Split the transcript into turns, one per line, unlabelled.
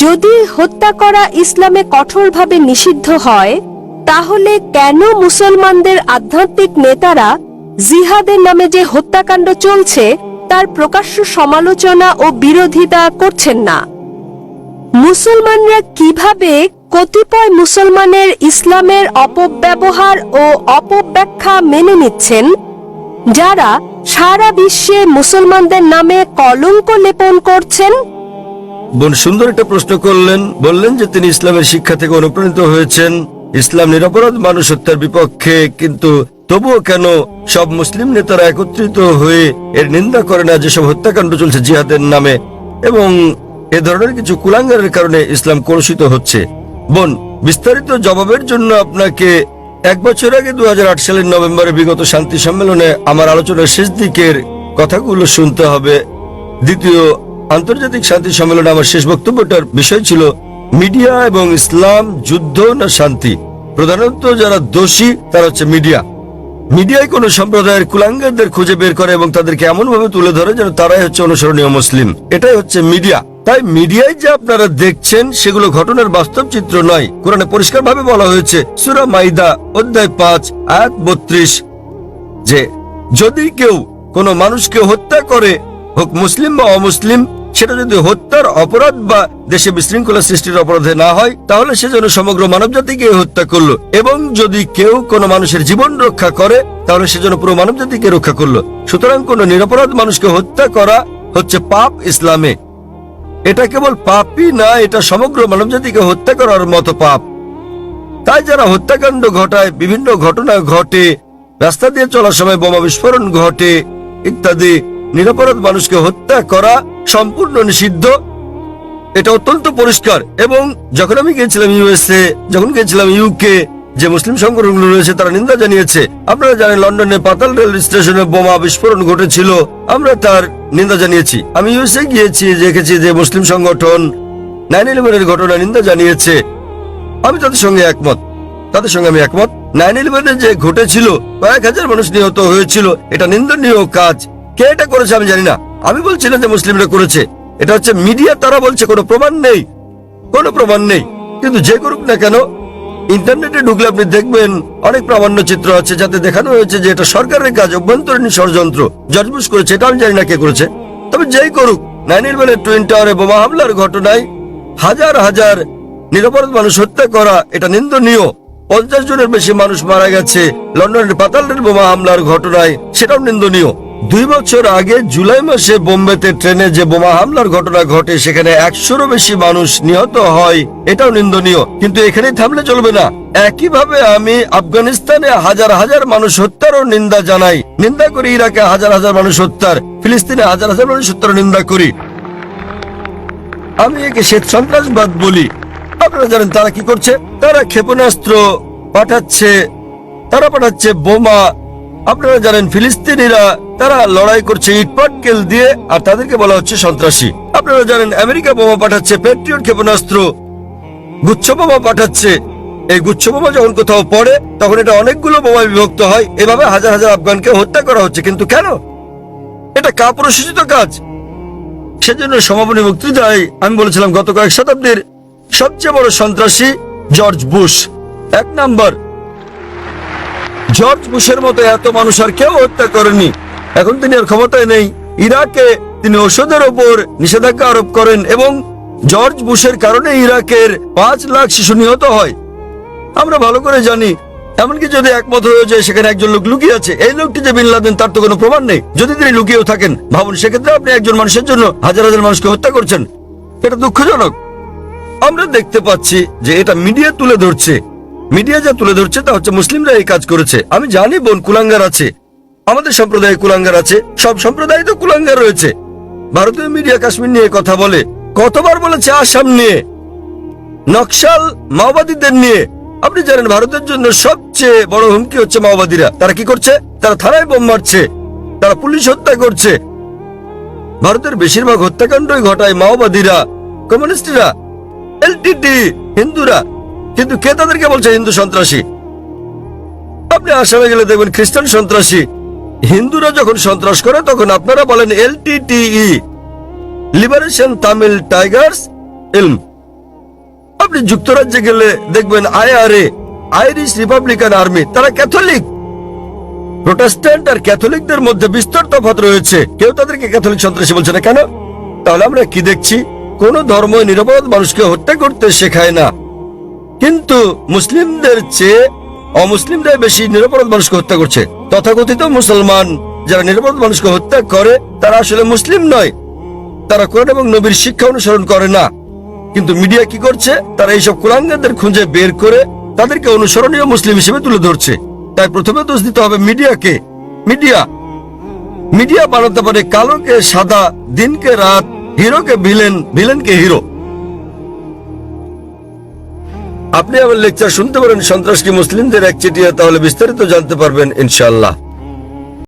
যদি হত্যা করা ইসলামে কঠোরভাবে নিষিদ্ধ হয়, তাহলে কেন মুসলমানদের আধ্যাত্মিক নেতারা জিহাদের নামে যে হত্যাকাণ্ড চলছে তার প্রকাশ্য সমালোচনা ও বিরোধিতা করছেন না? মুসলমানরা কিভাবে কতিপয় মুসলমানের ইসলামের অপব্যবহার ও অপব্যাখ্যা মেনে নিচ্ছেন, যারা সারা বিশ্বে মুসলমানদের নামে কলঙ্ক লেপন করছেন?
বোন সুন্দর একটা প্রশ্ন করলেন। বললেন যে তিনি ইসলামের শিক্ষা থেকে অনুপ্রাণিত হয়েছেন, ইসলাম নিরপরাধ মানুষ হত্যার বিপক্ষে, কিন্তু তবুও কেন সব মুসলিম নেতারা একত্রিত হয়ে এর নিন্দা করে না যেসব হত্যাকাণ্ড চলছে জিহাদের নামে, এবং এ ধরনের কিছু কুলাঙ্গারের কারণে ইসলাম কলুষিত হচ্ছে? বোন, বিস্তারিত জবাবের জন্য আপনাকে 1 বছর আগে 2008 সালের নভেম্বরে বিগত শান্তি সম্মেলনে আমার আলোচনার শেষ দিকের কথাগুলো শুনতে হবে। দ্বিতীয় আন্তর্জাতিক শান্তি সম্মেলনে আমার শেষ বক্তব্যটার বিষয় ছিল মিডিয়া এবং ইসলাম, যুদ্ধ না শান্তি। প্রধানত যারা দোষী তারা হচ্ছে মিডিয়া। মিডিয়ায় কোন সম্প্রদায়ের কুলাঙ্গারদের খুঁজে বের করে এবং তাদেরকে এমন ভাবে তুলে ধরে যেন তারাই হচ্ছে অনুসরণীয় মুসলিম। এটাই হচ্ছে মিডিয়া। তাই মিডিয়ায় যে আপনারা দেখছেন সেগুলো ঘটনার বাস্তব চিত্র নয়। কোরআনে পরিষ্কার ভাবে বলা হয়েছে, সূরা মাইদা অধ্যায় 5 আয়াত 32, যে যদি কেউ কোনো মানুষকে হত্যা করে, হোক মুসলিম বা অমুসলিম, সেটা যদি হত্যার অপরাধ বা দেশে বিশৃঙ্খলা সৃষ্টির অপরাধে না হয়, তাহলে সে যেন সমগ্র মানবজাতিকে হত্যা করলো। এবং যদি কেউ কোনো মানুষের জীবন রক্ষা করে, তাহলে সে যেন পুরো মানবজাতিকে রক্ষা করলো। সুতরাং কোনো নিরপরাধ মানুষকে হত্যা করা হচ্ছে পাপ ইসলামে। এটা কেবল পাপই না, এটা সমগ্র মানবজাতিকে হত্যা করার মতো পাপ। তাই যারা হত্যাকাণ্ড ঘটায়, বিভিন্ন ঘটনা ঘটে, রাস্তা দিয়ে চলার সময় বোমা বিস্ফোরণ ঘটে ইত্যাদি, নিরপরাধ মানুষকে হত্যা করা সম্পূর্ণ নিষিদ্ধ। এটা অত্যন্ত পরিষ্কার। এবং যখন আমি গিয়েছিলাম ইউএসএ, যখন গিয়েছিলাম ইউকে, যে মুসলিম সংগঠনগুলো রয়েছে তারা নিন্দা জানিয়েছে। আপনারা জানেন লন্ডনে পাতাল রেল স্টেশনে বোমা বিস্ফোরণ ঘটেছিল, আমরা তার নিন্দা জানিয়েছি। আমি ইউএসএ গিয়েছি, দেখেছি যে মুসলিম সংগঠন 9/11 ঘটনা নিন্দা জানিয়েছে। আমি তাদের সঙ্গে একমত, আমি একমত। 9/11 যে ঘটেছিল, কয়েক হাজার মানুষ নিহত হয়েছিল, এটা নিন্দনীয় কাজ। কে এটা করেছে আমি জানি না, আমি বলছি না যে মুসলিমরা করেছে, এটা হচ্ছে মিডিয়া। তারা বলছে কোনো প্রমাণ নেই, কোনো প্রমাণ নেই। কিন্তু যে করুক না কেন, ইন্টারনেটে ঢুকলে আপনি দেখবেন অনেক প্রামাণ্য চিত্র আছে যাতে দেখানো হয়েছে যে এটা সরকারের কাজ, অভ্যন্তরীণ ষড়যন্ত্র। জর্জ বুশ করেছে, এটা আমি জানি না কে করেছে। তবে যেই করুক, 9/11 টুইন টাওয়ারে বোমা হামলার ঘটনায় হাজার হাজার নিরপরাধ মানুষ হত্যা করা, এটা নিন্দনীয়। 50 জনের বেশি মানুষ মারা গেছে লন্ডনের পাতাল রেল বোমা হামলার ঘটনায়, সেটাও নিন্দনীয়। 2 বছর আগে জুলাই মাসে বোম্বেতে ট্রেনে যে বোমা হামলার ঘটনা ঘটে, সেখানে 100-এরও বেশি মানুষ নিহত হয়, এটাও নিন্দনীয়। কিন্তু এখানেই থামলে চলবে না। একইভাবে আমি আফগানিস্তানে হাজার হাজার মানুষ হত্যারও নিন্দা জানাই, নিন্দা করি। ইরাকে হাজার হাজার মানুষ হত্যার, ফিলিস্তিনে হাজার হাজার মানুষ হত্যার নিন্দা করি। আমি একে শ্বেত সন্ত্রাসবাদ বলি। আপনারা জানেন তারা কি করছে? তারা ক্ষেপণাস্ত্র পাঠাচ্ছে, তারা পাঠাচ্ছে বোমা। আপনারা জানেন ফিলিস্তিনিরা তারা লড়াই করছে ইটপাটকেল দিয়ে, আর তাদেরকে বলা হচ্ছে সন্ত্রাসী। আপনারা জানেন আমেরিকা বোমা পাঠাচ্ছে, প্যাট্রিয়ট ক্ষেপণাস্ত্র, গুচ্ছ বোমা পাঠাচ্ছে। এই গুচ্ছ বোমা যখন কোথাও পড়ে, তখন এটা অনেকগুলো বোমা বিভক্ত হয়। এভাবে হাজার হাজার আফগানকে হত্যা করা হচ্ছে। কিন্তু কেন? এটা কাপুরুষোচিত কাজ। সেজন্য সমাপনী বক্তৃতায় আমি বলেছিলাম, গত কয়েক শতাব্দীর সবচেয়ে বড় সন্ত্রাসী জর্জ বুশ। 1 নাম্বার। জর্জ বুশের মতো এত মানুষ আর কেউ হত্যা করেনি। এখন তিনি আর ক্ষমতায় নেই। ইরাকে তিনি ওষুধের ওপর নিষেধাজ্ঞা আরোপ করেন এবং জর্জ বুশের কারণে ইরাকের 5 লাখ শিশু নিহত হয়। আমরা ভালো করে জানি। এমনকি যদি একমত হয়ে যায় সেখানে একজন লোক লুকিয়ে আছে, এই লোকটি যে বিন লাদেন, তার তো কোনো প্রমাণ নেই। যদি তিনি লুকিয়েও থাকেন, ভাবুন সেক্ষেত্রে আপনি একজন মানুষের জন্য হাজার হাজার মানুষকে হত্যা করছেন। এটা দুঃখজনক। আমরা দেখতে পাচ্ছি যে এটা মিডিয়া তুলে ধরছে। মিডিয়া যা তুলে ধরছে তা হচ্ছে মুসলিমরা এই কাজ করেছে। আমি জানি বোন, কুলাঙ্গার আছে, আমাদের সম্প্রদায়ে কুলাঙ্গার আছে, সব সম্প্রদায় তো কুলাঙ্গার রয়েছে। ভারতীয় মিডিয়া কাশ্মীর নিয়ে কথা বলে, কতবার বলেছে আসাম নিয়ে, নকশাল মাওবাদীদের নিয়ে। আপনি জানেন ভারতের জন্য সবচেয়ে বড় হুমকি হচ্ছে মাওবাদীরা। তারা কি করছে? তারা থানায় বোম মারছে, তারা পুলিশ হত্যা করছে। ভারতের বেশিরভাগ হত্যাকাণ্ডই ঘটায় মাওবাদীরা, কমিউনিস্টরা, এলটিটি, হিন্দুরা। কিন্তু কে তাদেরকে বলছে হিন্দু সন্ত্রাসী? আপনি আসামে গেলে দেখবেন খ্রিস্টান সন্ত্রাসী। হিন্দুরা যখন সন্ত্রাস করে তখন আপনারা বলেন এলটিটিই, লিবারেশন তামিল টাইগার্স ইলম। আপনি যুক্তরাজ্যে গেলে দেখবেন আইআরএ, আইরিশ রিপাবলিকান আর্মি, তারা ক্যাথলিক। প্রোটেস্ট্যান্ট আর ক্যাথলিকদের মধ্যে বিস্তর তফাৎ রয়েছে। কেউ তাদেরকে ক্যাথলিক সন্ত্রাসী বলছে না। কেন? তাহলে আমরা কি দেখছি? কোন ধর্ম নিরপরাধ মানুষকে হত্যা করতে শেখায় না, কিন্তু মুসলিমদের চেয়ে অমুসলিমরাই বেশি নিরপরাধ মানুষকে হত্যা করছে। তথাকথিত মুসলমান যারা নিরপরাধ মানুষকে হত্যা করে তারা আসলে মুসলিম নয়, তারা কোরআন এবং নবীর শিক্ষা অনুসরণ করে না। কিন্তু মিডিয়া কি করছে? তারা এইসব কুলাঙ্গারদের খুঁজে বের করে তাদেরকে অনুসরণীয় মুসলিম হিসেবে তুলে ধরছে। তাই প্রথমে দোষ দিতে হবে মিডিয়াকে। মিডিয়া বানাতে পারে কালোকে সাদা, দিনকে রাত, হিরোকে ভিলেন, ভিলেনকে হিরো। আপনি আমার লেকচার শুনতে পারেন সন্ত্রাস কি মুসলিমদের একচেটিয়া, তাহলে বিস্তারিত জানতে পারবেন ইনশাআল্লাহ।